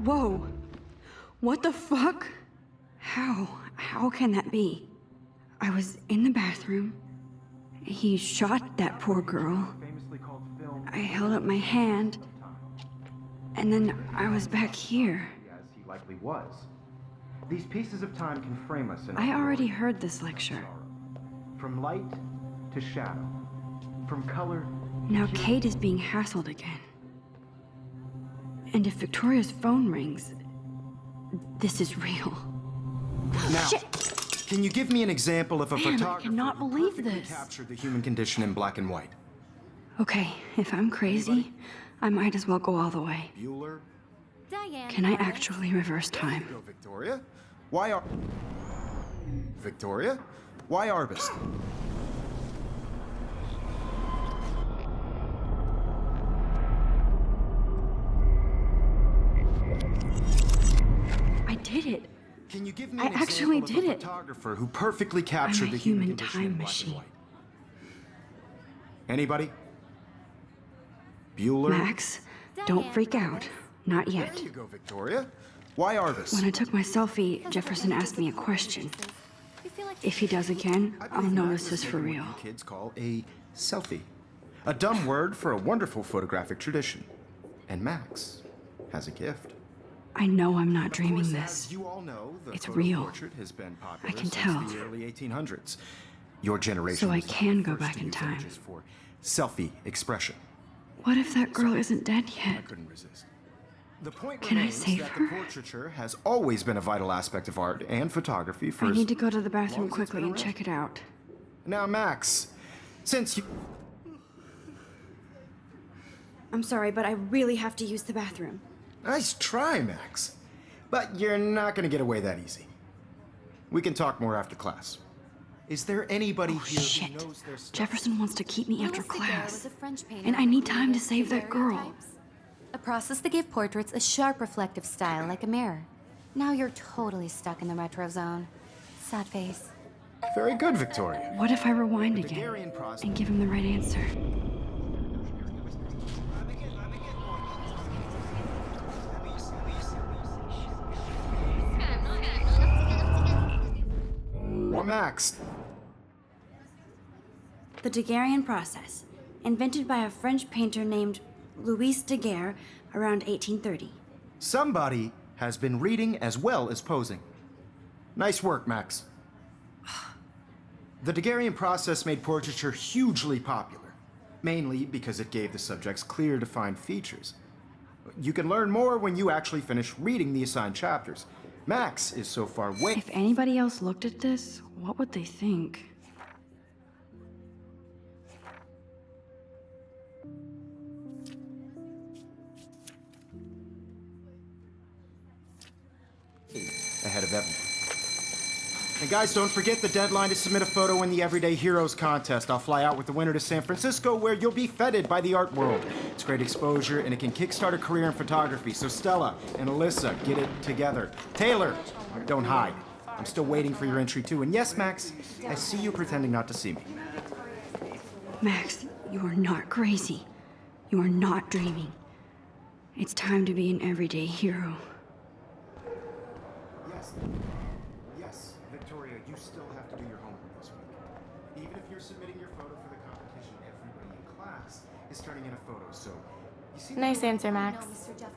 Whoa. What the fuck? How can that be? I was in the bathroom. He shot that poor girl. I held up my hand. And then I was back here. As he likely was. These pieces of time can frame us in I already heard this lecture. From light to shadow. From color. Now Kate is being hassled again. And if Victoria's phone rings, this is real. Now, Shit! can you give me an example of a Man, I photographer cannot who believe perfectly this. captured the human condition in black and white? Okay, if I'm crazy, I might as well go all the way. Bueller? Diane. Can I actually reverse time? Go, Victoria. Why are... Victoria? Why Arbus? I did it. Can you give me I an actually example did of a it. photographer who perfectly I'm captured a the human human condition in time black and machine. white? Anybody? Bueller? Max, don't freak out. Not yet. There you go, Victoria. Why Arbus? When I took my selfie, Jefferson asked me a question. If he does again, I I'll believe know Max this is is for making real. what you kids call a selfie. A dumb word for a wonderful photographic tradition. And Max has a gift. I know I'm not Of dreaming course, this. as you all know, the It's photo real. portrait has been popular I can since tell. the early 1800s. Your generation So I was not can the go first back to in use time. images for selfie expression. What if that girl isn't dead I yet? couldn't resist. The point Can I remains save that her? the portraiture has always been a vital aspect of art and photography for I as need to go to the long bathroom as it's quickly been and around. check it out. Now, Max, since you... I'm sorry, but I really have to use the bathroom. Nice try, Max. But you're not gonna get away that easy. We can talk more after class. Is there anybody Oh, here shit. who knows their stuff? Jefferson wants to keep me after Louis Daguerre class. was a French painter And I need who time to created save that girl. daguerreotypes, a process to give portraits a sharp reflective style like a mirror. Now you're totally stuck in the retro zone. Sad face. Very good, Victoria. What if I rewind The again Daguerrean process- and give him the right answer? Well, Max, The Daguerrean process, invented by a French painter named Louis Daguerre around 1830. somebody has been reading as well as posing. Nice work, Max. The Daguerrean process made portraiture hugely popular, mainly because it gave the subjects clear, defined features. You can learn more when you actually finish reading the assigned chapters. Max is so far way... If anybody else looked at this, what would they think? ahead of everyone. And guys, don't forget the deadline to submit a photo in the Everyday Heroes contest. I'll fly out with the winner to San Francisco, where you'll be feted by the art world. It's great exposure, and it can kickstart a career in photography. So Stella and Alyssa, get it together. Taylor, don't hide. I'm still waiting for your entry too. And yes, Max, I see you pretending not to see me. Max, you are not crazy. You are not dreaming. It's time to be an everyday hero. Yes. Yes, Victoria, you still have to do your homework this week. Even if you're submitting your photo for the competition, everybody in class is turning in a photo, so... You see Nice answer, Max.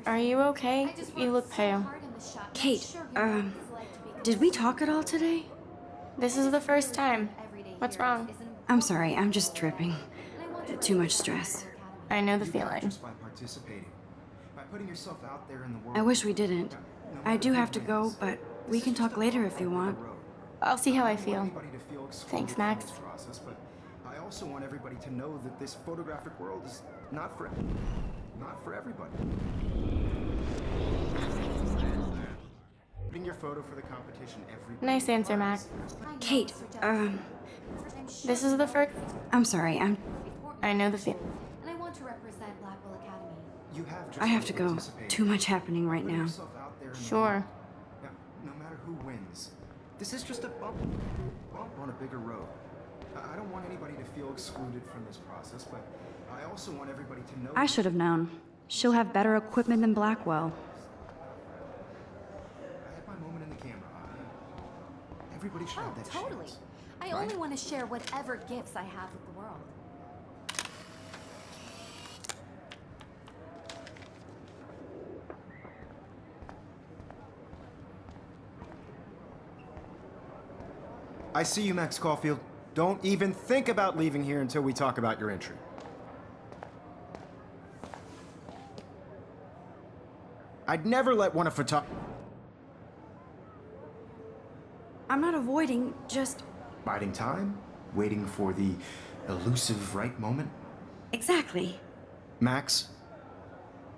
Are you okay? You look pale. Kate, did we talk at all today? This is the first time. What's wrong? I'm sorry, I'm just tripping. Too much stress. I know the feeling. Just by participating, by putting yourself out there in the world. I wish we didn't. I do have to go, but we can talk later if you want. I'll see how I feel. Anybody to feel excluded Thanks, from Max. this process, but I also want everybody to know that this photographic world is not for everybody. Putting your photo for the competition every Nice answer, Max. Kate, This is the first... I'm sorry, I know the feeling. And I want to represent Blackwell Academy. You have just I have to go. participate. Too much happening right Putting now. yourself out there in the Sure. world. Now, no matter who wins, this is just a bump on a bigger road. I don't want anybody to feel excluded from this process, but I also want everybody to know. I should have known. She'll have better equipment than Blackwell. Everybody should have that Totally. chance. I only want to share whatever gifts I have with the world. I see you, Max Caulfield. Don't even think about leaving here until we talk about your entry. I'd never let one of I'm not avoiding, just... biding time, waiting for the elusive right moment. Exactly. Max,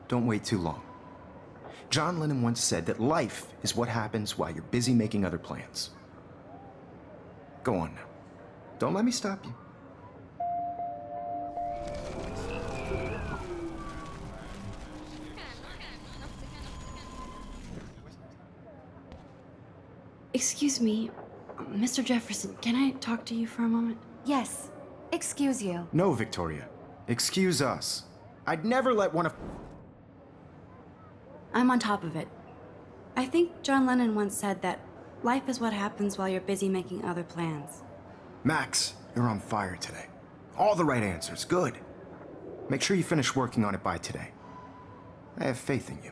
don't wait too long. John Lennon once said that life is what happens while you're busy making other plans. Go on now. Don't let me stop you. Excuse me, Mr. Jefferson, can I talk to you for a moment? Yes. Excuse you. No, Victoria. Excuse us. I'd never let one of... I'm on top of it. I think John Lennon once said that life is what happens while you're busy making other plans. Max, you're on fire today. All the right answers. Good. Make sure you finish working on it by today. I have faith in you.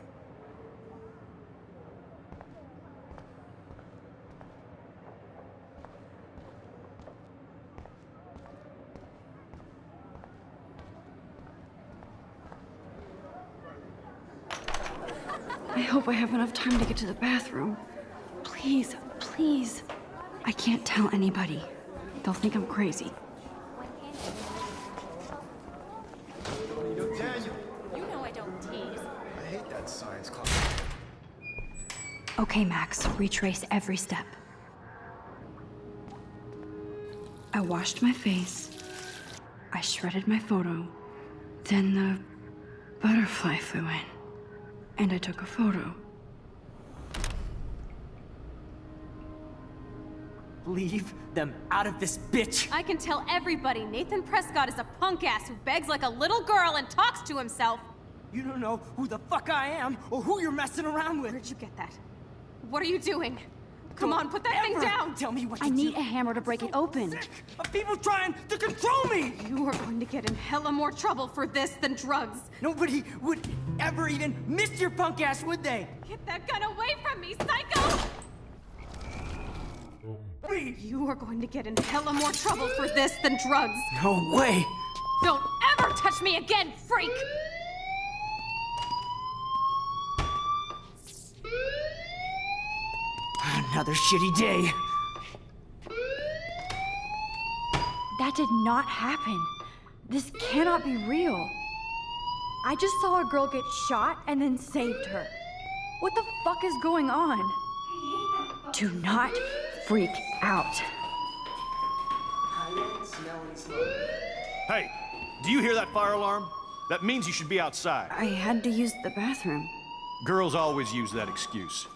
I hope I have enough time to get to the bathroom. Please, please. I can't tell anybody. They'll think I'm crazy. Daniel, You know I don't tease. I hate that science class. Okay, Max, retrace every step. I washed my face. I shredded my photo. Then the butterfly flew in. And I took a photo. Leave them out of this bitch! I can tell everybody Nathan Prescott is a punk ass who begs like a little girl and talks to himself. You don't know who the fuck I am or who you're messing around with. Where'd you get that? What are you doing? Come on, put that thing Ever down! Tell me what I to need do. a hammer to break it open. Sick of people trying to control me! You are going to get in hella more trouble for this than drugs. Nobody would ever even miss your punk ass, would they? Get that gun away from me, psycho! Please. You are going to get in hella more trouble for this than drugs. No way! Don't ever touch me again, freak! Another shitty day. That did not happen. This cannot be real. I just saw a girl get shot and then saved her. What the fuck is going on? Do not freak out. Hey, do you hear that fire alarm? That means you should be outside. I had to use the bathroom. Girls always use that excuse.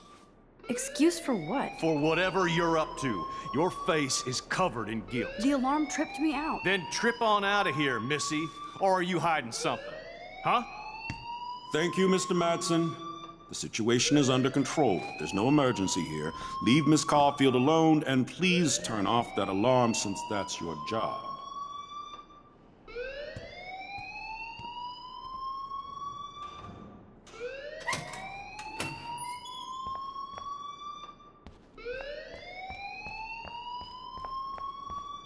Excuse for what? For whatever you're up to, your face is covered in guilt. The alarm tripped me out. Then trip on out of here, Missy. Or are you hiding something? Huh? Thank you, Mr. Madsen. The situation is under control. There's no emergency here. Leave Miss Caulfield alone, and please turn off that alarm since that's your job.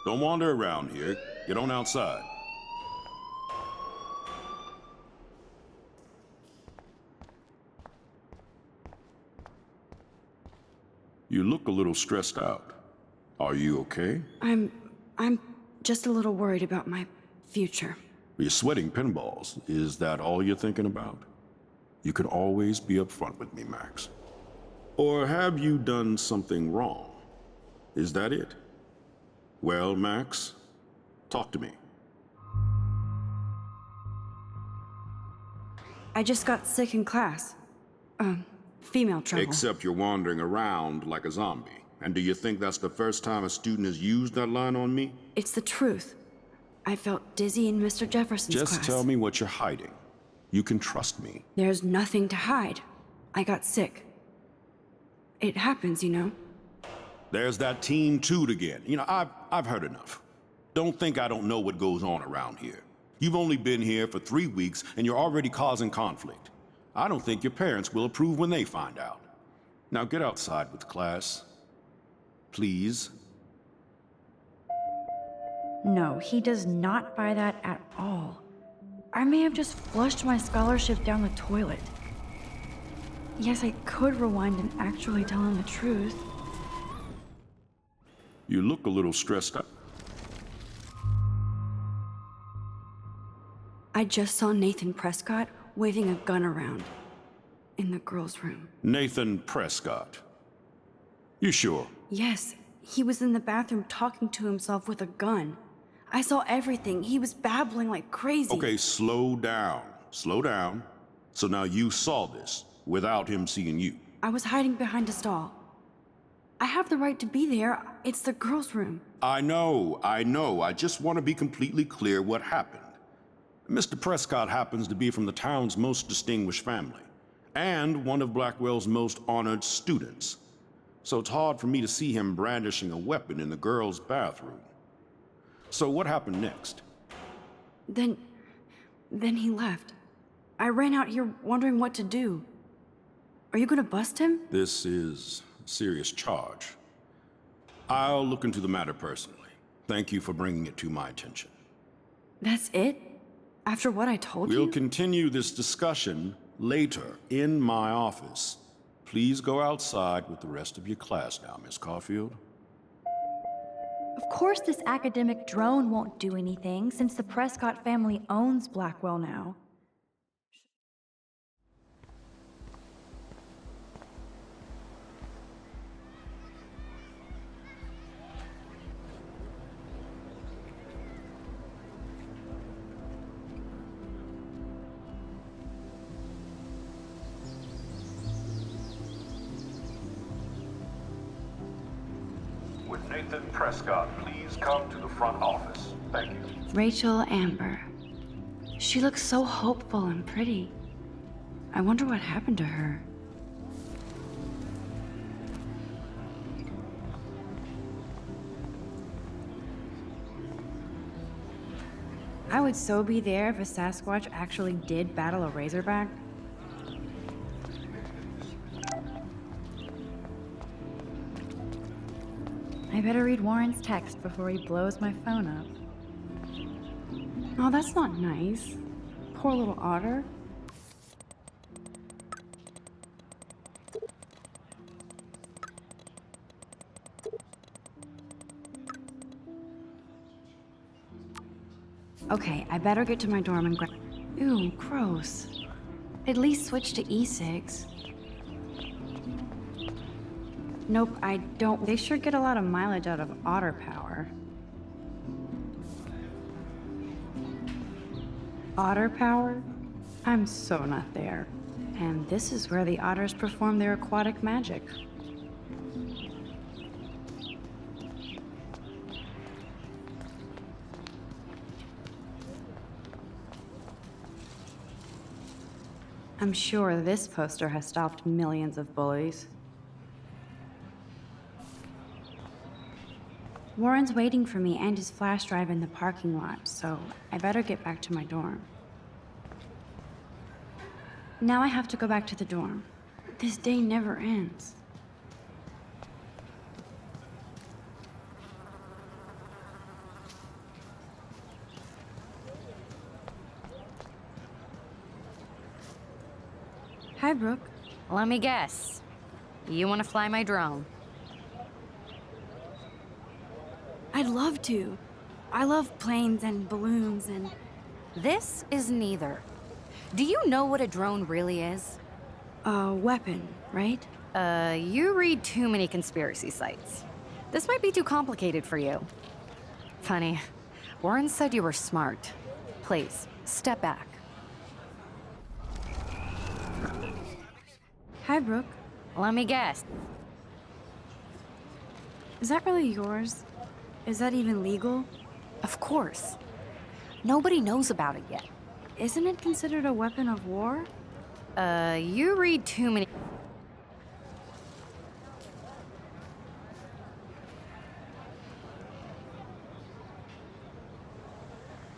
Don't wander around here. Get on outside. You look a little stressed out. Are you okay? I'm just a little worried about my future. You're sweating pinballs. Is that all you're thinking about? You can always be upfront with me, Max. Or have you done something wrong? Is that it? Well, Max, talk to me. I just got sick in class. Female trouble. Except you're wandering around like a zombie. And do you think that's the first time a student has used that line on me? It's the truth. I felt dizzy in Mr. Jefferson's class. Just tell me what you're hiding. You can trust me. There's nothing to hide. I got sick. It happens, you know. There's that Team Toot again. You know, I've heard enough. Don't think I don't know what goes on around here. You've only been here for 3 weeks, and you're already causing conflict. I don't think your parents will approve when they find out. Now get outside with class. Please. No, he does not buy that at all. I may have just flushed my scholarship down the toilet. Yes, I could rewind and actually tell him the truth. You look a little stressed out. I just saw Nathan Prescott waving a gun around in the girls' room. Nathan Prescott. You sure? Yes, he was in the bathroom talking to himself with a gun. I saw everything. He was babbling like crazy. Okay, slow down. Slow down. So now you saw this without him seeing you. I was hiding behind a stall. I have the right to be there. It's the girls' room. I know. I just want to be completely clear what happened. Mr. Prescott happens to be from the town's most distinguished family, and one of Blackwell's most honored students. So it's hard for me to see him brandishing a weapon in the girls' bathroom. So what happened next? Then he left. I ran out here wondering what to do. Are you gonna bust him? This is a serious charge. I'll look into the matter personally. Thank you for bringing it to my attention. That's it? After what I told you? We'll continue this discussion later in my office. Please go outside with the rest of your class now, Miss Caulfield. Of course this academic drone won't do anything since the Prescott family owns Blackwell now. With Nathan Prescott, please come to the front office. Thank you. Rachel Amber. She looks so hopeful and pretty. I wonder what happened to her. I would so be there if a Sasquatch actually did battle a Razorback. I better read Warren's text before he blows my phone up. Oh, that's not nice. Poor little otter. Okay, I better get to my dorm and grab. Ew, gross. At least switch to e-cigs. Nope, I don't. They sure get a lot of mileage out of otter power. Otter power? I'm so not there. And this is where the otters perform their aquatic magic. I'm sure this poster has stopped millions of bullies. Warren's waiting for me and his flash drive in the parking lot, so I better get back to my dorm. Now I have to go back to the dorm. This day never ends. Hi, Brooke. Let me guess. You want to fly my drone? I'd love to. I love planes and balloons and... This is neither. Do you know what a drone really is? a weapon, right? You read too many conspiracy sites. This might be too complicated for you. Funny. Warren said you were smart. Please, step back. Hi, Brooke. Let me guess. Is that really yours? Is that even legal? Of course. Nobody knows about it yet. Isn't it considered a weapon of war? You read too many...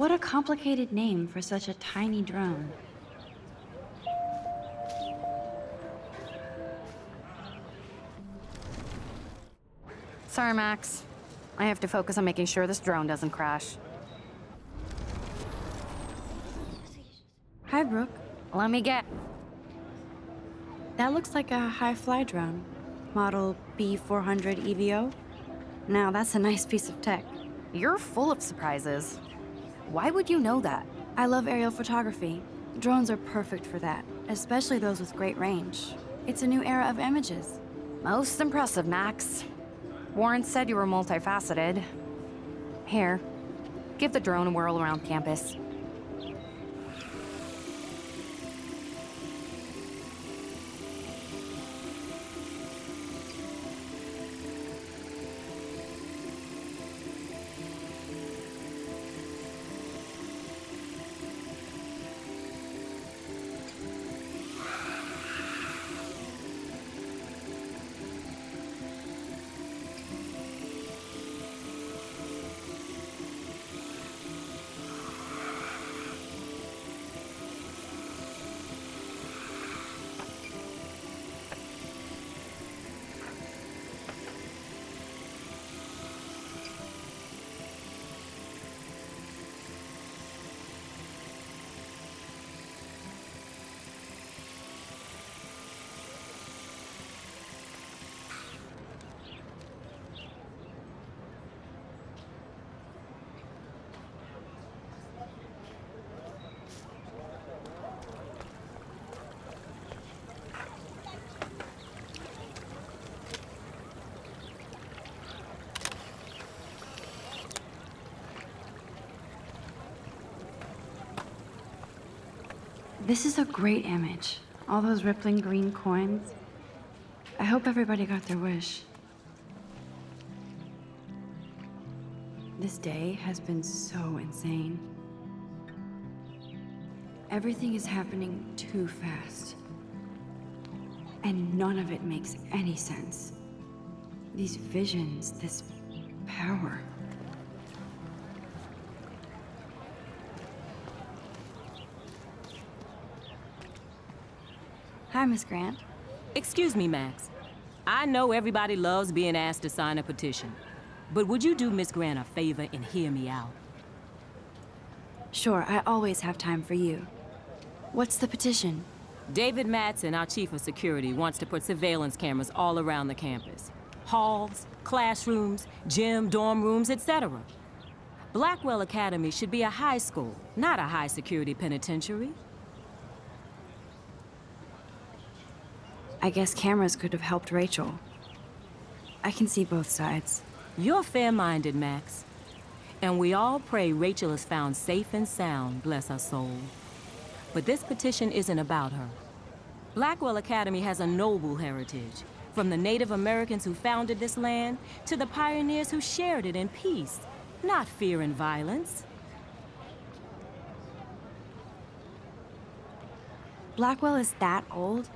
What a complicated name for such a tiny drone. Sorry, Max. I have to focus on making sure this drone doesn't crash. Hi, Brooke. Let me get... That looks like a high-fly drone. Model B400 EVO. Now, that's a nice piece of tech. You're full of surprises. Why would you know that? I love aerial photography. Drones are perfect for that, especially those with great range. It's a new era of images. Most impressive, Max. Warren said you were multifaceted. Here, give the drone a whirl around campus. This is a great image. All those rippling green coins. I hope everybody got their wish. This day has been so insane. Everything is happening too fast. And none of it makes any sense. These visions, this power. Hi, Miss Grant. Excuse me, Max. I know everybody loves being asked to sign a petition, but would you do Miss Grant a favor and hear me out? Sure, I always have time for you. What's the petition? David Madsen, our chief of security, wants to put surveillance cameras all around the campus. Halls, classrooms, gym, dorm rooms, etc. Blackwell Academy should be a high school, not a high-security penitentiary. I guess cameras could have helped Rachel. I can see both sides. You're fair-minded, Max. And we all pray Rachel is found safe and sound, bless her soul. But this petition isn't about her. Blackwell Academy has a noble heritage, from the Native Americans who founded this land to the pioneers who shared it in peace, not fear and violence. Blackwell is that old?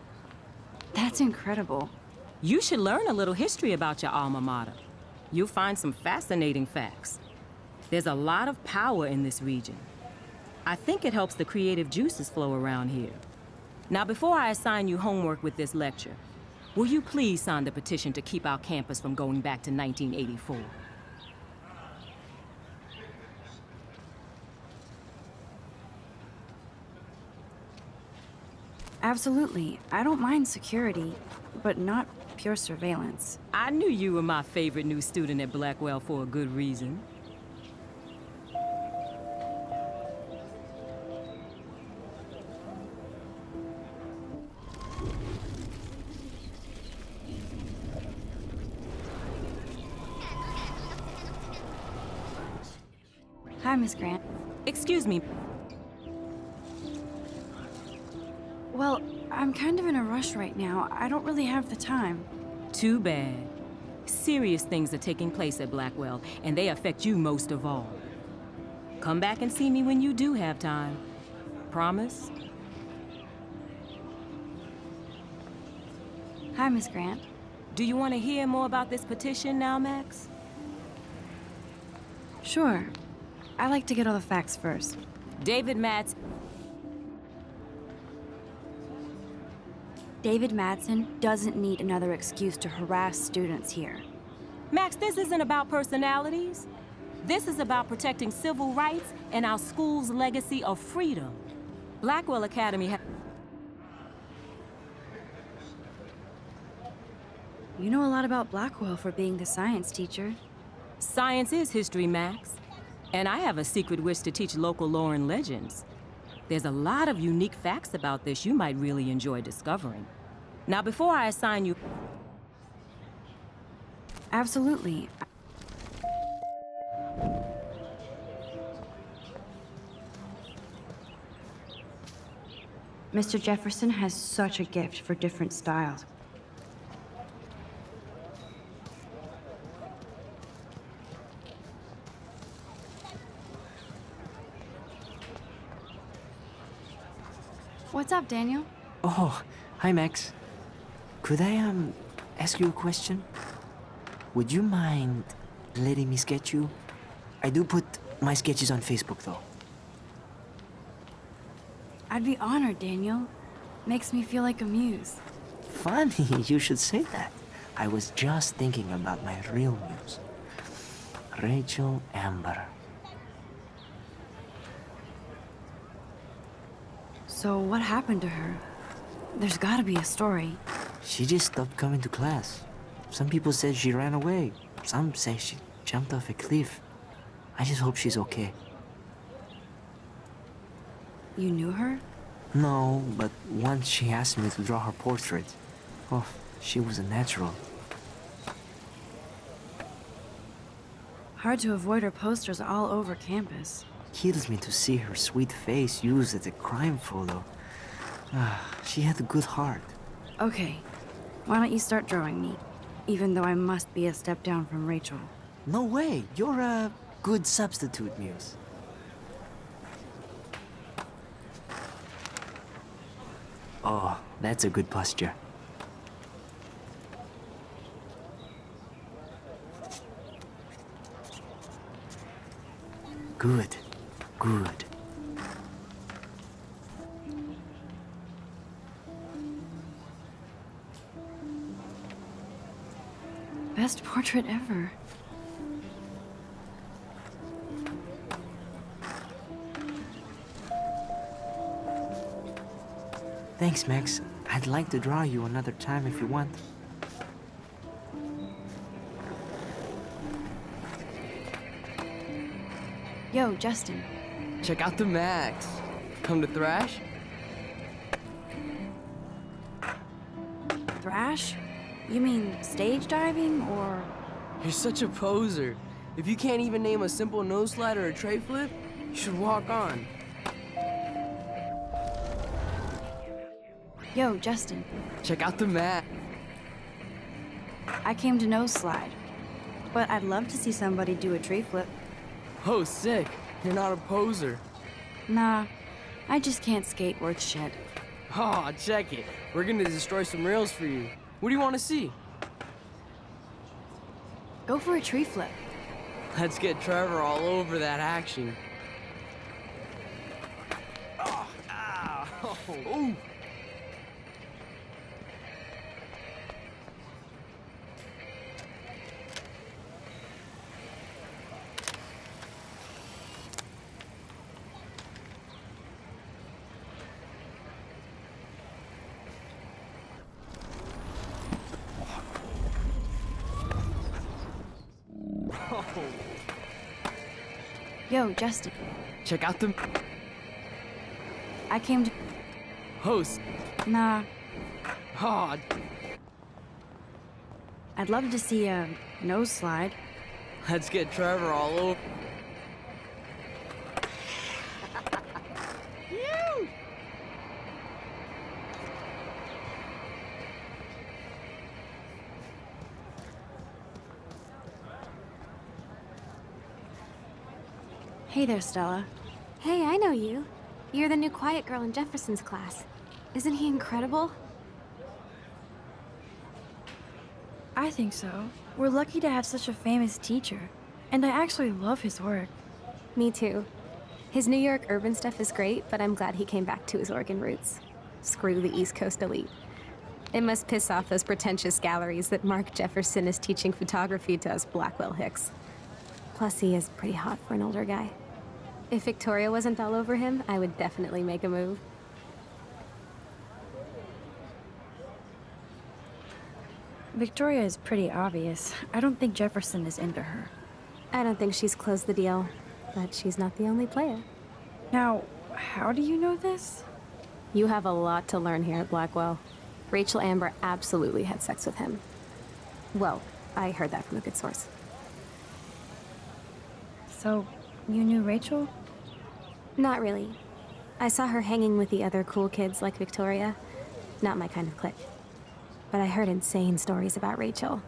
That's incredible. You should learn a little history about your alma mater. You'll find some fascinating facts. There's a lot of power in this region. I think it helps the creative juices flow around here. Now, before I assign you homework with this lecture, will you please sign the petition to keep our campus from going back to 1984? Absolutely. I don't mind security, but not pure surveillance. I knew you were my favorite new student at Blackwell for a good reason. Hi, Miss Grant. Excuse me. Well, I'm kind of in a rush right now. I don't really have the time. Too bad. Serious things are taking place at Blackwell, and they affect you most of all. Come back and see me when you do have time. Promise? Hi, Miss Grant. Do you want to hear more about this petition now, Max? Sure. I like to get all the facts first. David Matz. David Madsen doesn't need another excuse to harass students here. Max, this isn't about personalities. This is about protecting civil rights and our school's legacy of freedom. Blackwell Academy You know a lot about Blackwell for being the science teacher. Science is history, Max. And I have a secret wish to teach local lore and legends. There's a lot of unique facts about this you might really enjoy discovering. Now, before I assign you... Absolutely. Mr. Jefferson has such a gift for different styles. What's up, Daniel? Oh, hi, Max. Could I, ask you a question? Would you mind letting me sketch you? I do put my sketches on Facebook, though. I'd be honored, Daniel. Makes me feel like a muse. Funny, you should say that. I was just thinking about my real muse. Rachel Amber. So what happened to her? There's gotta be a story. She just stopped coming to class. Some people said she ran away. Some say she jumped off a cliff. I just hope she's okay. You knew her? No, but once she asked me to draw her portrait. Oh, she was a natural. Hard to avoid her posters all over campus. Kills me to see her sweet face used as a crime photo. She had a good heart. Okay, why don't you start drawing me? Even though I must be a step down from Rachel. No way, you're a good substitute, Muse. Oh, that's a good posture. Good, good. Best portrait ever. Thanks, Max. I'd like to draw you another time if you want. Yo, Justin. Check out the Max. Come to Thrash? Thrash? You mean stage diving, or...? You're such a poser. If you can't even name a simple nose slide or a tray flip, you should walk on. Yo, Justin. Check out the Max. I came to nose slide. But I'd love to see somebody do a tree flip. Oh, sick. You're not a poser. Nah, I just can't skate worth shit. Oh, check it. We're gonna destroy some rails for you. What do you want to see? Go for a tree flip. Let's get Trevor all over that action. Oh, ow. Ooh. Yo, Justin. Check out the I came to... host. Nah, Oh, I'd love to see a nose slide. let's get Trevor all over. Hey there, Stella. Hey, I know you. You're the new quiet girl in Jefferson's class. Isn't he incredible? I think so. We're lucky to have such a famous teacher. And I actually love his work. Me too. His New York urban stuff is great, but I'm glad he came back to his Oregon roots. Screw the East Coast elite. It must piss off those pretentious galleries that Mark Jefferson is teaching photography to us Blackwell Hicks. Plus, he is pretty hot for an older guy. If Victoria wasn't all over him, I would definitely make a move. Victoria is pretty obvious. I don't think Jefferson is into her. I don't think she's closed the deal, but she's not the only player. Now, how do you know this? You have a lot to learn here at Blackwell. Rachel Amber absolutely had sex with him. Well, I heard that from a good source. So, you knew Rachel? Not really. I saw her hanging with the other cool kids like Victoria. Not my kind of clique. But I heard insane stories about Rachel.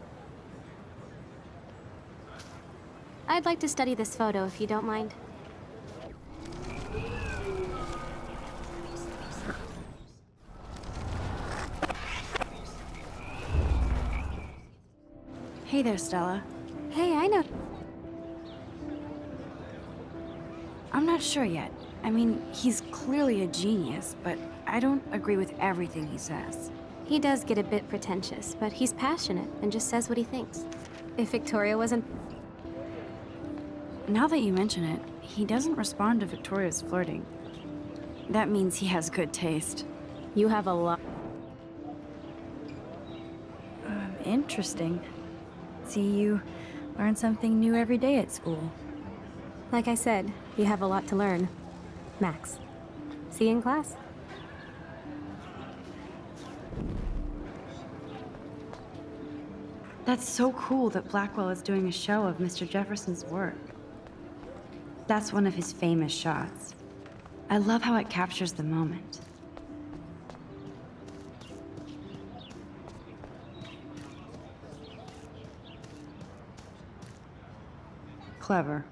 I'd like to study this photo if you don't mind. Hey there, Stella. Hey, I know. I'm not sure yet. I mean, he's clearly a genius, but I don't agree with everything he says. He does get a bit pretentious, but he's passionate and just says what he thinks. If Victoria wasn't... Now that you mention it, he doesn't respond to Victoria's flirting. That means he has good taste. You have a lot... Interesting. See, you learn something new every day at school. Like I said, you have a lot to learn. Max. See you in class. That's so cool that Blackwell is doing a show of Mr. Jefferson's work. That's one of his famous shots. I love how it captures the moment. Clever.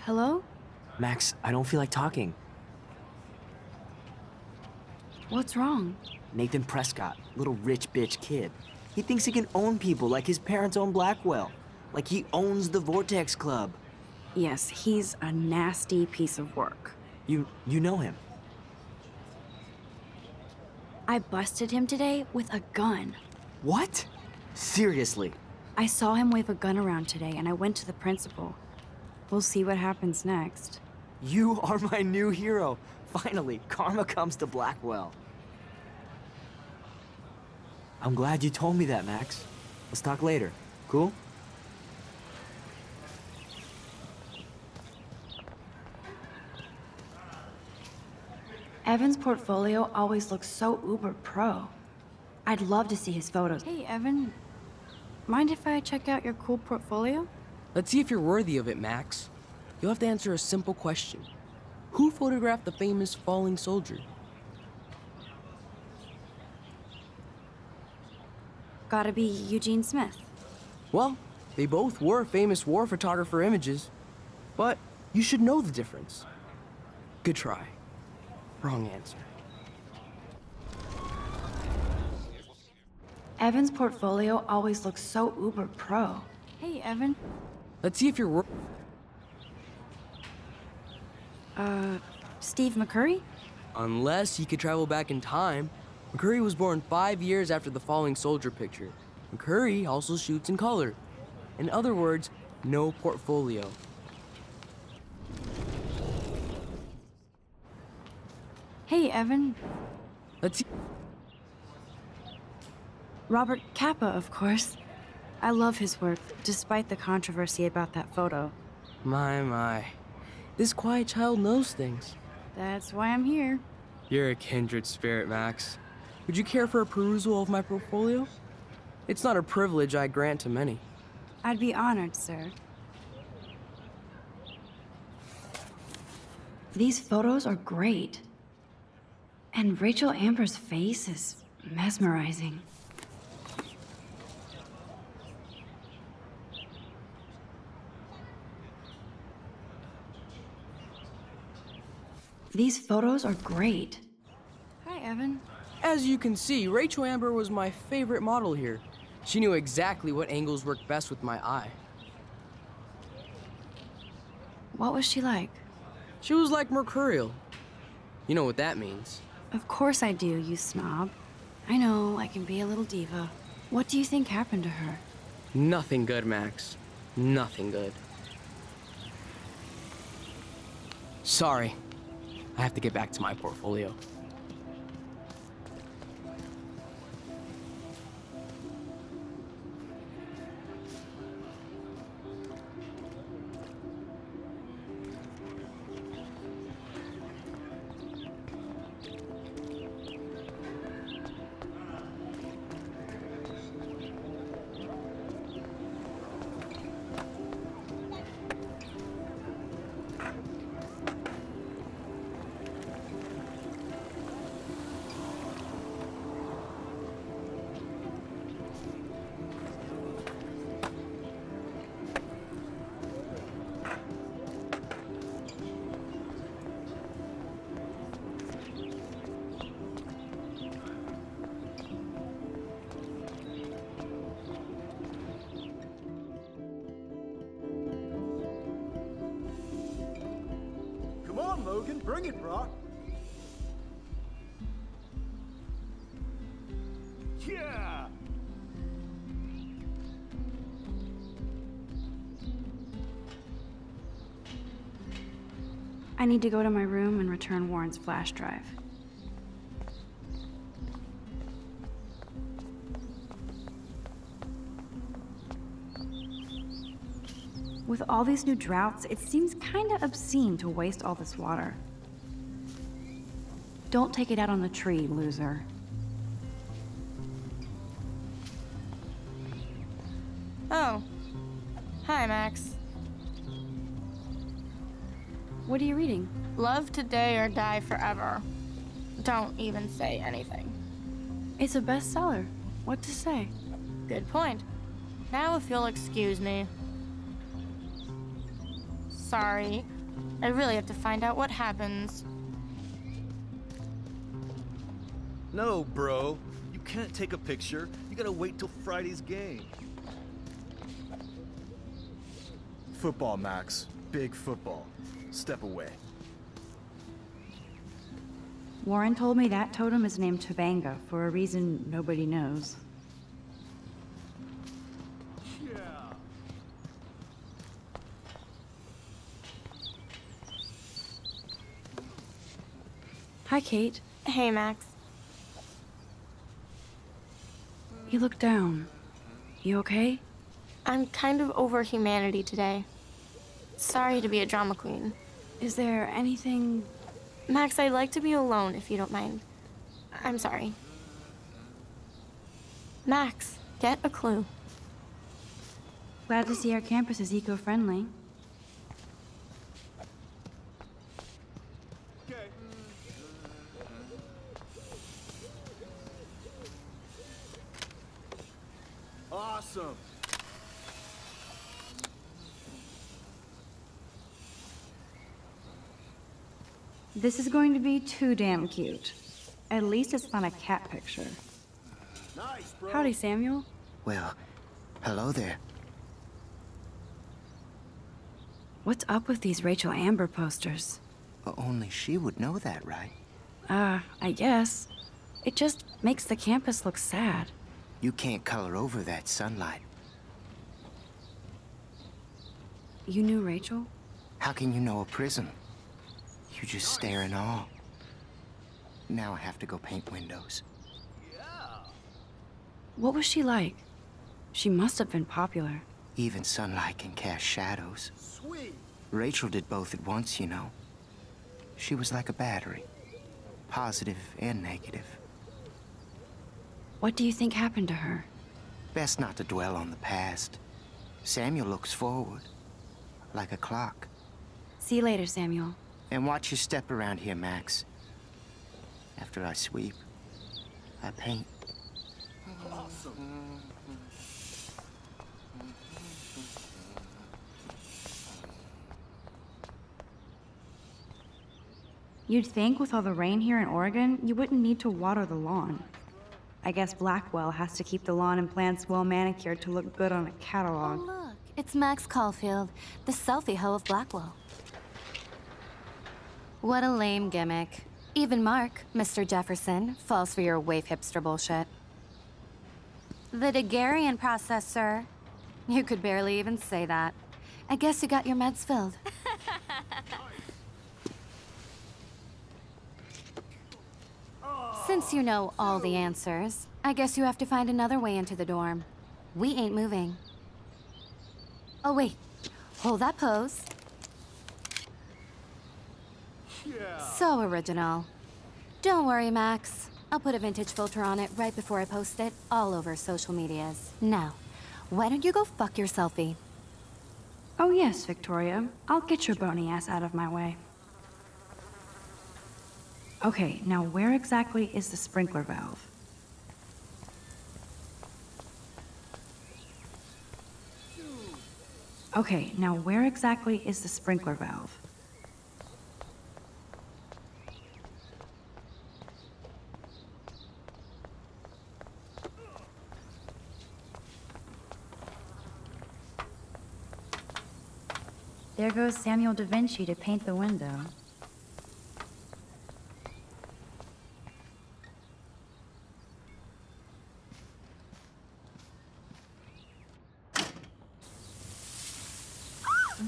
Hello? Max, I don't feel like talking. What's wrong? Nathan Prescott, little rich bitch kid. He thinks he can own people like his parents own Blackwell. Like he owns the Vortex Club. Yes, he's a nasty piece of work. You know him? I busted him today with a gun. What? Seriously? I saw him wave a gun around today, and I went to the principal. We'll see what happens next. You are my new hero. Finally, karma comes to Blackwell. I'm glad you told me that, Max. Let's talk later. Cool? Evan's portfolio always looks so uber pro. I'd love to see his photos. Hey, Evan. Mind if I check out your cool portfolio? Let's see if you're worthy of it, Max. You'll have to answer a simple question. Who photographed the famous falling soldier? Gotta be Eugene Smith. Well, they both were famous war photographer images. But you should know the difference. Good try. Wrong answer. Evan's portfolio always looks so uber pro. Hey, Evan. Let's see if you're Steve McCurry? Unless he could travel back in time. McCurry was born 5 years after the falling soldier picture. McCurry also shoots in color. In other words, no portfolio. Hey, Evan. Let's see. Robert Capa, of course. I love his work, despite the controversy about that photo. My. This quiet child knows things. That's why I'm here. You're a kindred spirit, Max. Would you care for a perusal of my portfolio? It's not a privilege I grant to many. I'd be honored, sir. These photos are great. And Rachel Amber's face is mesmerizing. These photos are great. Hi, Evan. As you can see, Rachel Amber was my favorite model here. She knew exactly what angles worked best with my eye. What was she like? She was like mercurial. You know what that means. Of course I do, you snob. I know, I can be a little diva. What do you think happened to her? Nothing good, Max. Nothing good. Sorry. I have to get back to my portfolio. Come on, Logan, bring it, Brock. Yeah! I need to go to my room and return Warren's flash drive. With all these new droughts, it seems kinda obscene to waste all this water. Don't take it out on the tree, loser. Oh. Hi, Max. What are you reading? Love today or die forever. Don't even say anything. It's a bestseller. What to say? Good point. Now if you'll excuse me. Sorry. I really have to find out what happens. No, bro. You can't take a picture. You gotta wait till Friday's game. Football, Max. Big football. Step away. Warren told me that totem is named Tobanga for a reason nobody knows. Yeah. Hi, Kate. Hey, Max. You look down. You okay? I'm kind of over humanity today. Sorry to be a drama queen. Is there anything... Max, I'd like to be alone if you don't mind. I'm sorry. Max, get a clue. Glad to see our campus is eco-friendly. Okay. Awesome. This is going to be too damn cute. At least it's not a cat picture. Nice, bro. Howdy, Samuel. Well, hello there. What's up with these Rachel Amber posters? Only she would know that, right? I guess. It just makes the campus look sad. You can't color over that sunlight. You knew Rachel? How can you know a prism? You just stare in awe. Now I have to go paint windows. What was she like? She must have been popular. Even sunlight can cast shadows. Sweet. Rachel did both at once, you know. She was like a battery. Positive and negative. What do you think happened to her? Best not to dwell on the past. Samuel looks forward. Like a clock. See you later, Samuel. And watch your step around here, Max. After I sweep, I paint. Awesome. You'd think with all the rain here in Oregon, you wouldn't need to water the lawn. I guess Blackwell has to keep the lawn and plants well manicured to look good on a Oh, catalog. look. It's Max Caulfield, the selfie hoe of Blackwell. What a lame gimmick. Even Mark, Mr. Jefferson, falls for your wave hipster bullshit. The Daguerrean process, sir. You could barely even say that. I guess you got your meds filled. Since you know all the answers, I guess you have to find another way into the dorm. We ain't moving. Oh, wait. Hold that pose. So original. Don't worry, Max. I'll put a vintage filter on it right before I post it all over social medias. Now, why don't you go fuck your selfie? Oh yes, Victoria. I'll get your bony ass out of my way. Okay, now where exactly is the sprinkler valve? Okay, now where exactly is the sprinkler valve? There goes Samuel da Vinci to paint the window.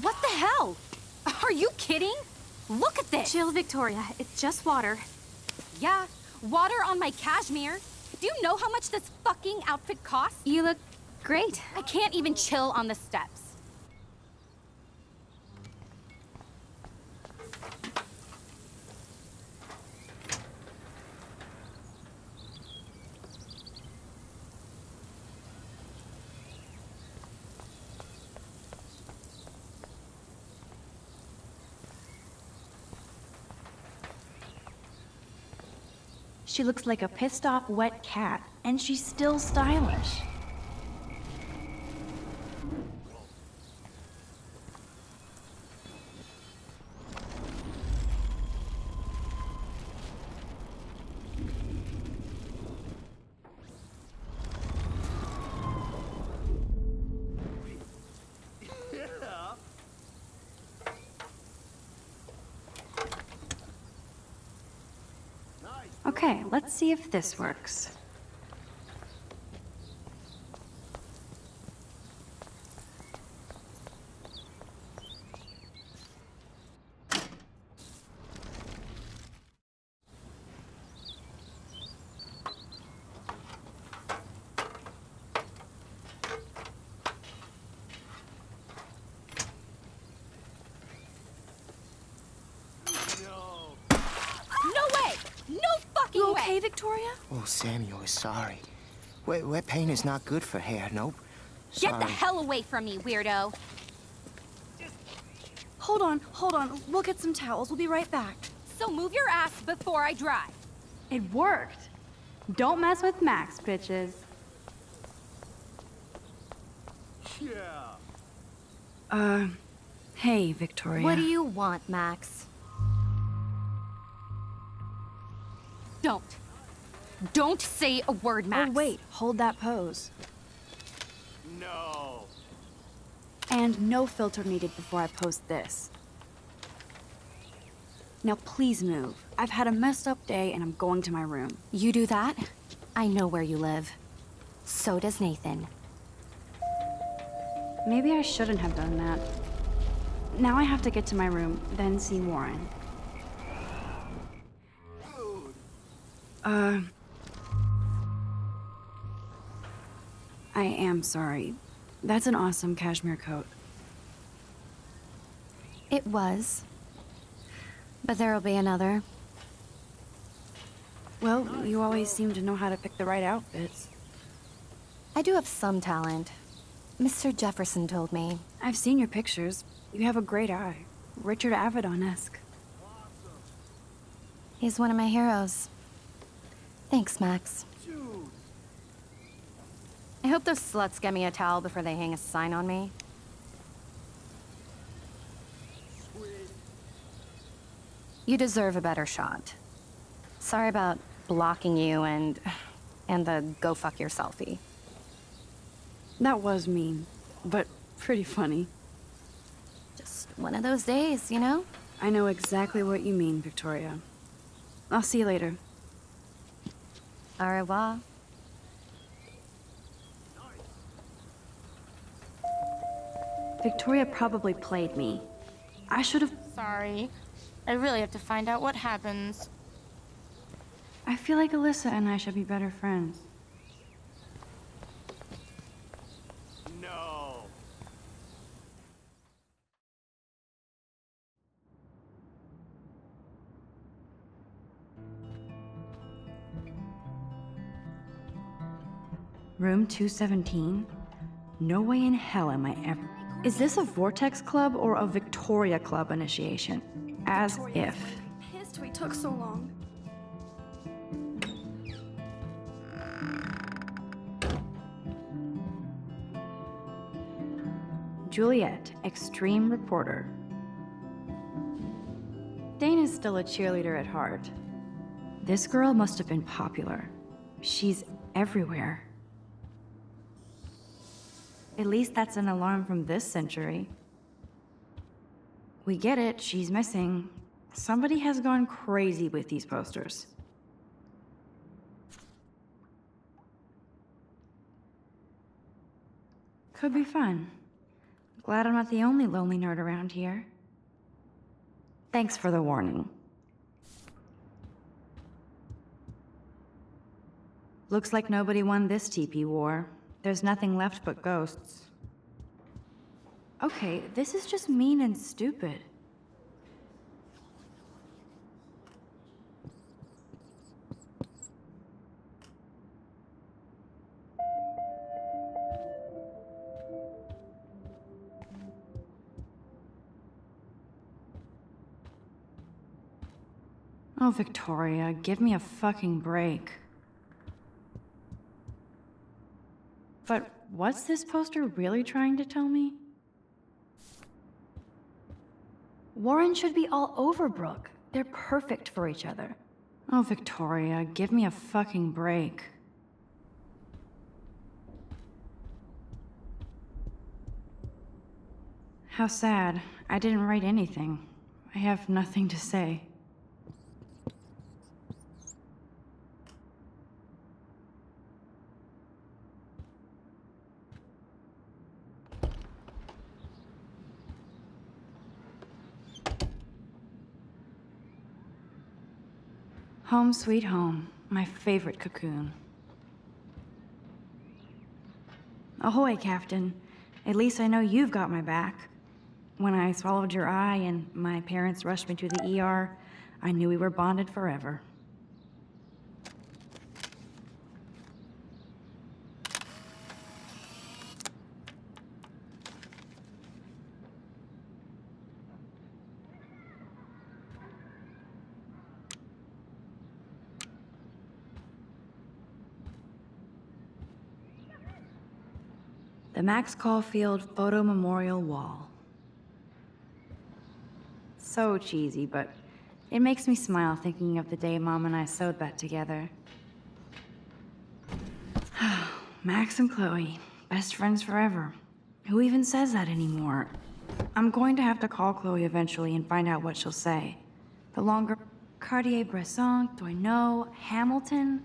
What the hell? Are you kidding? Look at this! Chill, Victoria. It's just water. Yeah, water on my cashmere. Do you know how much this fucking outfit costs? You look great. I can't even chill on the steps. She looks like a pissed off wet cat, and she's still stylish. Okay, let's see if this works. You okay, Victoria? Oh, Samuel is sorry. Wet paint is not good for hair, nope. Get the Sorry. hell away from me, weirdo. Hold on. We'll get some towels. We'll be right back. So move your ass before I drive. It worked. Don't mess with Max, bitches. Hey, Victoria. What do you want, Max? Don't say a word, Max. Oh, wait. Hold that pose. No. And no filter needed before I post this. Now please move. I've had a messed up day and I'm going to my room. You do that? I know where you live. So does Nathan. Maybe I shouldn't have done that. Now I have to get to my room, then see Warren. I am sorry. That's an awesome cashmere coat. It was. But there'll be another. Well, you always seem to know how to pick the right outfits. I do have some talent. Mr. Jefferson told me. I've seen your pictures. You have a great eye. Richard Avedon-esque. He's one of my heroes. Thanks, Max. I hope those sluts get me a towel before they hang a sign on me. You deserve a better shot. Sorry about blocking you and And the go fuck your selfie. That was mean, but pretty funny. Just one of those days, you know? I know exactly what you mean, Victoria. I'll see you later. Au revoir. Victoria probably played me. I should have... Sorry. I really have to find out what happens. I feel like Alyssa and I should be better friends. No. Room 217? No way in hell am I ever... Is this a Vortex Club or a Victoria Club initiation? As if. Pissed we took so long. Juliet, extreme reporter. Dana's still a cheerleader at heart. This girl must have been popular. She's everywhere. At least that's an alarm from this century. We get it, she's missing. Somebody has gone crazy with these posters. Could be fun. Glad I'm not the only lonely nerd around here. Thanks for the warning. Looks like nobody won this TP war. There's nothing left but ghosts. Okay, this is just mean and stupid. Oh, Victoria, give me a fucking break. But what's this poster really trying to tell me? Warren should be all over Brooke. They're perfect for each other. Oh, Victoria, give me a fucking break. How sad. I didn't write anything. I have nothing to say. Home sweet home, my favorite cocoon. Ahoy, Captain. At least I know you've got my back. When I swallowed your eye and my parents rushed me to the ER, I knew we were bonded forever. The Max Caulfield Photo Memorial Wall. So cheesy, but it makes me smile thinking of the day Mom and I sewed that together. Max and Chloe, best friends forever. Who even says that anymore? I'm going to have to call Chloe eventually and find out what she'll say. The longer Cartier-Bresson, Doisneau, Hamilton.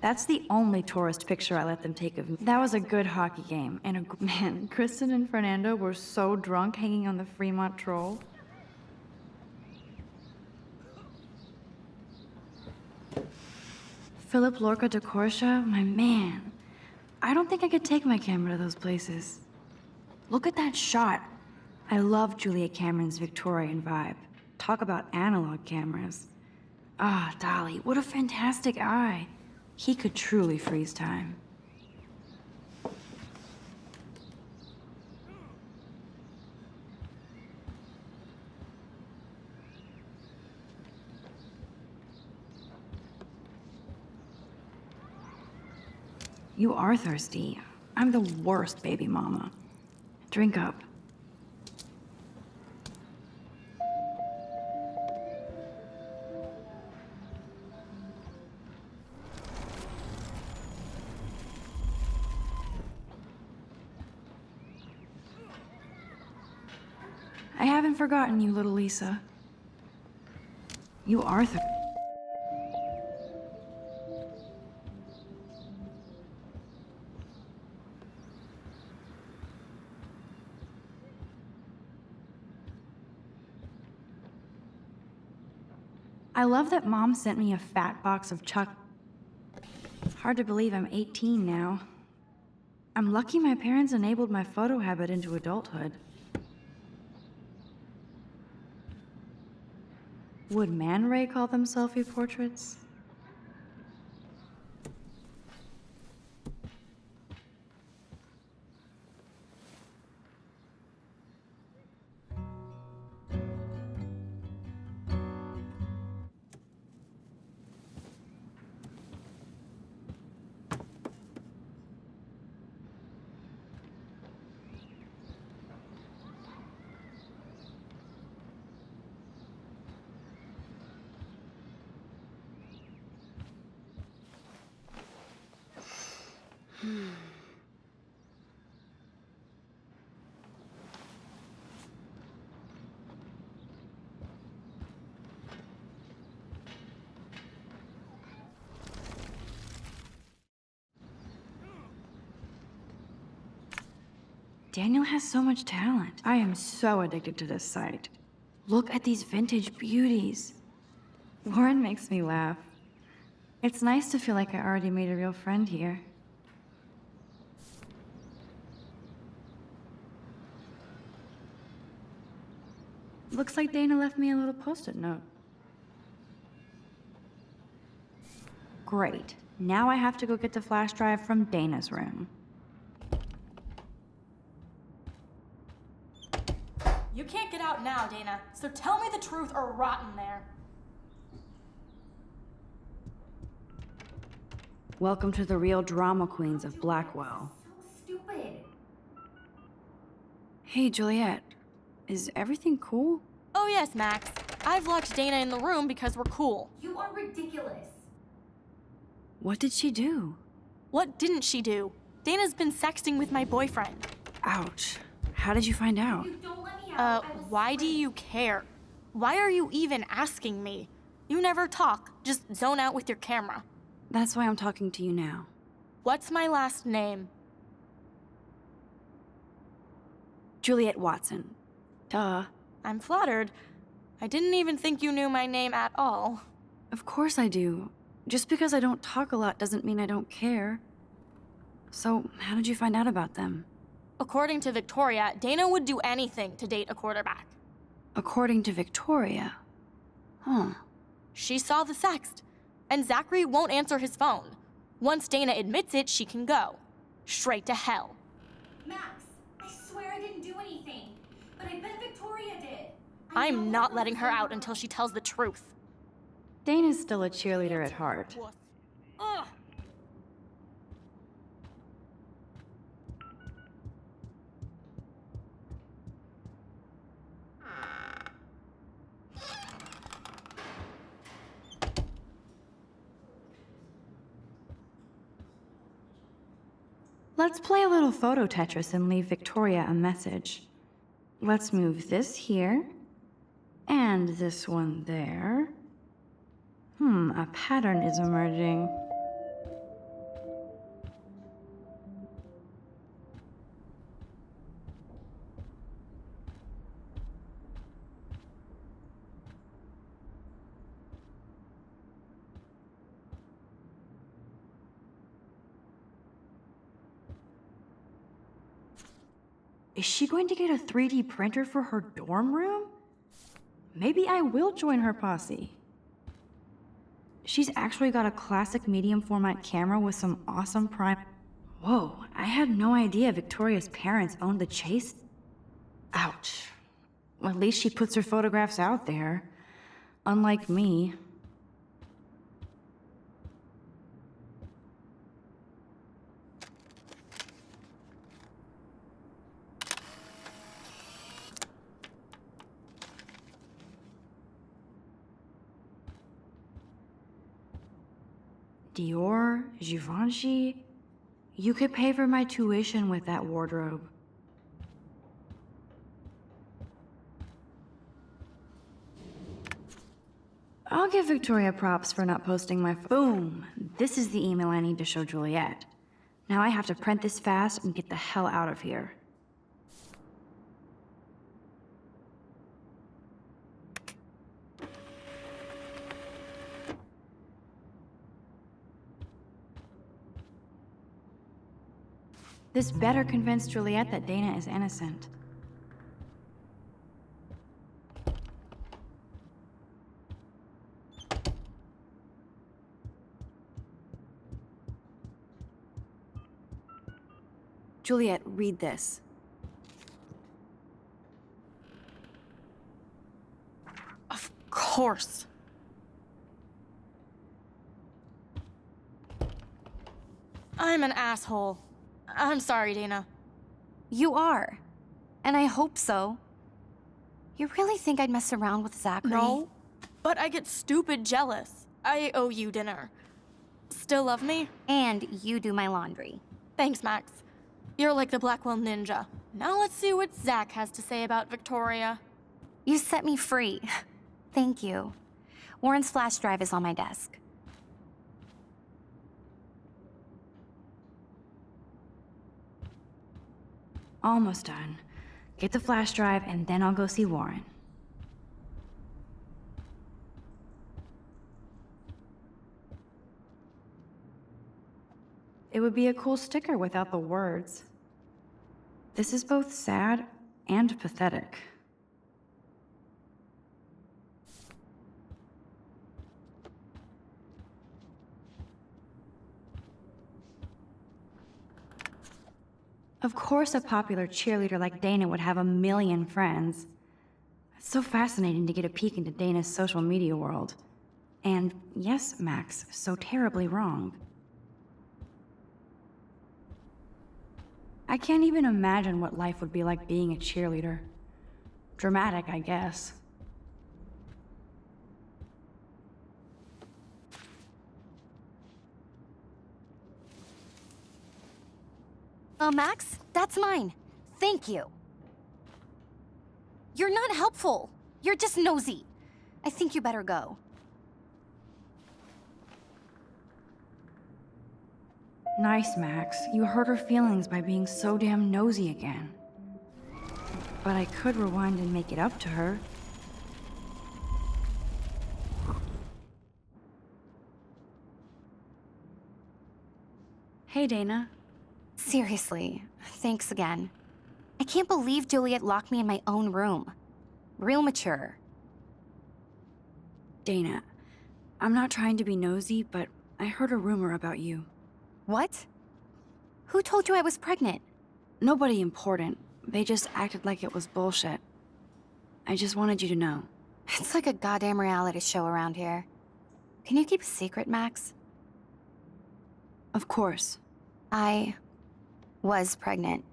That's the only tourist picture I let them take of me. That was a good hockey game, and man, Kristen and Fernando were so drunk hanging on the Fremont Troll. Philip Lorca de Corsia, my man. I don't think I could take my camera to those places. Look at that shot. I love Julia Cameron's Victorian vibe. Talk about analog cameras. Ah, Dolly, what a fantastic eye. He could truly freeze time. You are thirsty. I'm the worst baby mama. Drink up. haven't forgotten you, little Lisa. You are I love that Mom sent me a fat box of Hard to believe I'm 18 now. I'm lucky my parents enabled my photo habit into adulthood. Would Man Ray call them selfie portraits? Daniel has so much talent. I am so addicted to this site. Look at these vintage beauties. Lauren makes me laugh. It's nice to feel like I already made a real friend here. Looks like Dana left me a little post-it note. Great. Now I have to go get the flash drive from Dana's room. You can't get out now, Dana, so tell me the truth or rot in there. Welcome to the real drama queens of Blackwell. So stupid. Hey, Juliet. Is everything cool? Oh yes, Max. I've locked Dana in the room because we're cool. You are ridiculous. What did she do? What didn't she do? Dana's been sexting with my boyfriend. Ouch. How did you find out? You don't let me out. Why do you care? Why are you even asking me? You never talk, just zone out with your camera. That's why I'm talking to you now. What's my last name? Juliet Watson. Duh. I'm flattered. I didn't even think you knew my name at all. Of course I do. Just because I don't talk a lot doesn't mean I don't care. So, how did you find out about them? According to Victoria, Dana would do anything to date a quarterback. According to Victoria? Huh. She saw the sext, and Zachary won't answer his phone. Once Dana admits it, she can go. Straight to hell. Max, I swear I didn't do anything, but I bet Victoria did. I'm not letting her out until she tells the truth. Dana's still a cheerleader at heart. Ugh. Let's play a little photo Tetris and leave Victoria a message. Let's move this here, and this one there. A pattern is emerging. Is she going to get a 3D printer for her dorm room? Maybe I will join her posse. She's actually got a classic medium format camera with some awesome prime. Whoa, I had no idea Victoria's parents owned the Chase. Ouch. Well, at least she puts her photographs out there. Unlike me. Dior, Givenchy. You could pay for my tuition with that wardrobe. I'll give Victoria props for not posting my boom. This is the email I need to show Juliet. Now I have to print this fast and get the hell out of here. This better convince Juliet that Dana is innocent. Juliet, read this. Of course. I'm an asshole. I'm sorry, Dana. You are. And I hope so. You really think I'd mess around with Zachary? No, but I get stupid jealous. I owe you dinner. Still love me? And you do my laundry. Thanks, Max. You're like the Blackwell Ninja. Now let's see what Zach has to say about Victoria. You set me free. Thank you. Warren's flash drive is on my desk. Almost done. Get the flash drive and then I'll go see Warren. It would be a cool sticker without the words. This is both sad and pathetic. Of course a popular cheerleader like Dana would have a million friends. It's so fascinating to get a peek into Dana's social media world. And yes, Max, so terribly wrong. I can't even imagine what life would be like being a cheerleader. Dramatic, I guess. Oh, Max, that's mine. Thank you. You're not helpful. You're just nosy. I think you better go. Nice, Max. You hurt her feelings by being so damn nosy again. But I could rewind and make it up to her. Hey, Dana. Seriously, thanks again. I can't believe Juliet locked me in my own room. Real mature. Dana, I'm not trying to be nosy, but I heard a rumor about you. What? Who told you I was pregnant? Nobody important. They just acted like it was bullshit. I just wanted you to know. It's like a goddamn reality show around here. Can you keep a secret, Max? Of course. I was pregnant.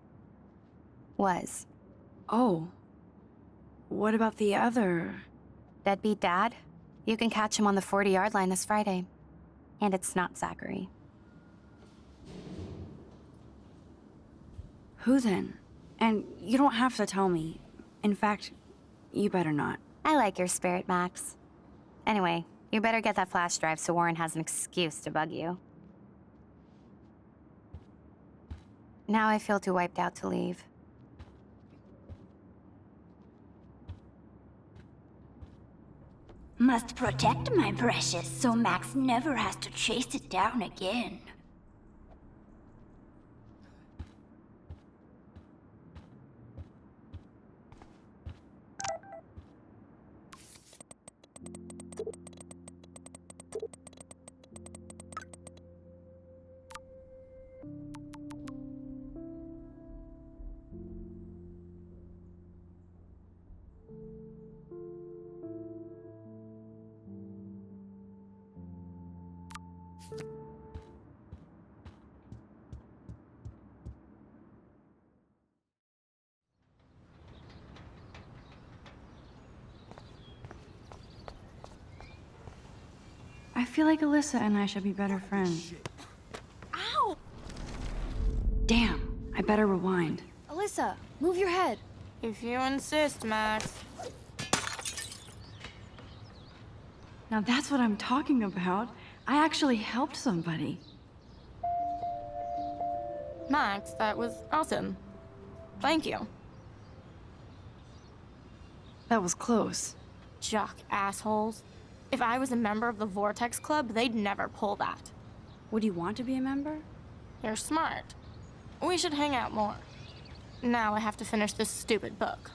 Was. Oh. What about the other? Deadbeat dad? You can catch him on the 40-yard line this Friday. And it's not Zachary. Who then? And you don't have to tell me. In fact, you better not. I like your spirit, Max. Anyway, you better get that flash drive so Warren has an excuse to bug you. Now I feel too wiped out to leave. Must protect my precious so Max never has to chase it down again. I feel like Alyssa and I should be better friends. Ow! Damn, I better rewind. Alyssa, move your head. If you insist, Max. Now that's what I'm talking about. I actually helped somebody. Max, that was awesome. Thank you. That was close. Jock assholes. If I was a member of the Vortex Club, they'd never pull that. Would you want to be a member? You're smart. We should hang out more. Now I have to finish this stupid book.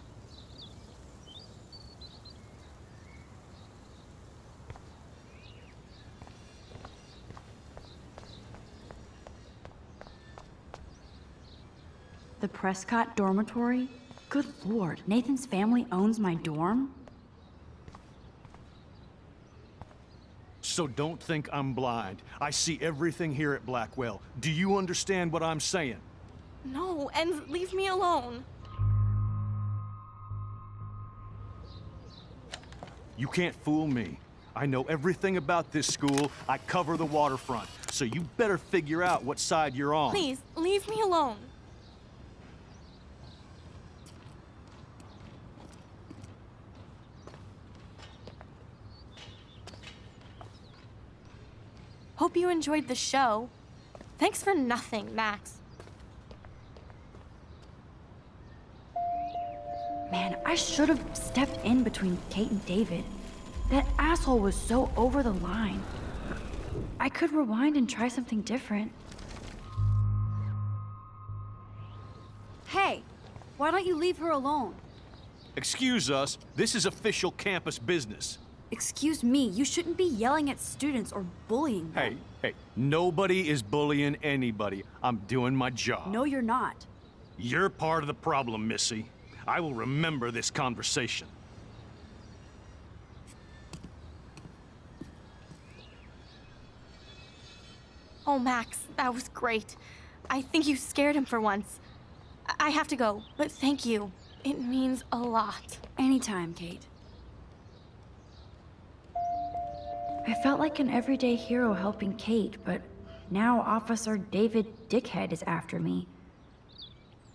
The Prescott dormitory? Good lord, Nathan's family owns my dorm? So don't think I'm blind. I see everything here at Blackwell. Do you understand what I'm saying? No, and leave me alone. You can't fool me. I know everything about this school. I cover the waterfront. So you better figure out what side you're on. Please, leave me alone. Hope you enjoyed the show. Thanks for nothing, Max. Man, I should have stepped in between Kate and David. That asshole was so over the line. I could rewind and try something different. Hey, why don't you leave her alone? Excuse us, this is official campus business. Excuse me, you shouldn't be yelling at students or bullying them. Hey, nobody is bullying anybody. I'm doing my job. No, you're not. You're part of the problem, Missy. I will remember this conversation. Oh, Max, that was great. I think you scared him for once. I have to go, but thank you. It means a lot. Anytime, Kate. I felt like an everyday hero helping Kate, but now Officer David Dickhead is after me.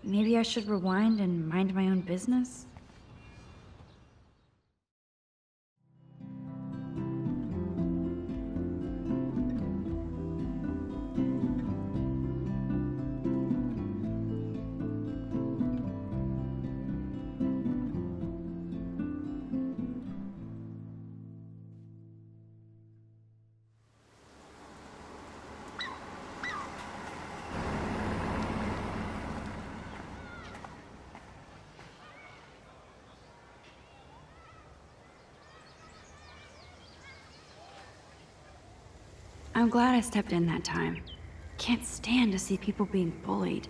Maybe I should rewind and mind my own business? I'm glad I stepped in that time. Can't stand to see people being bullied.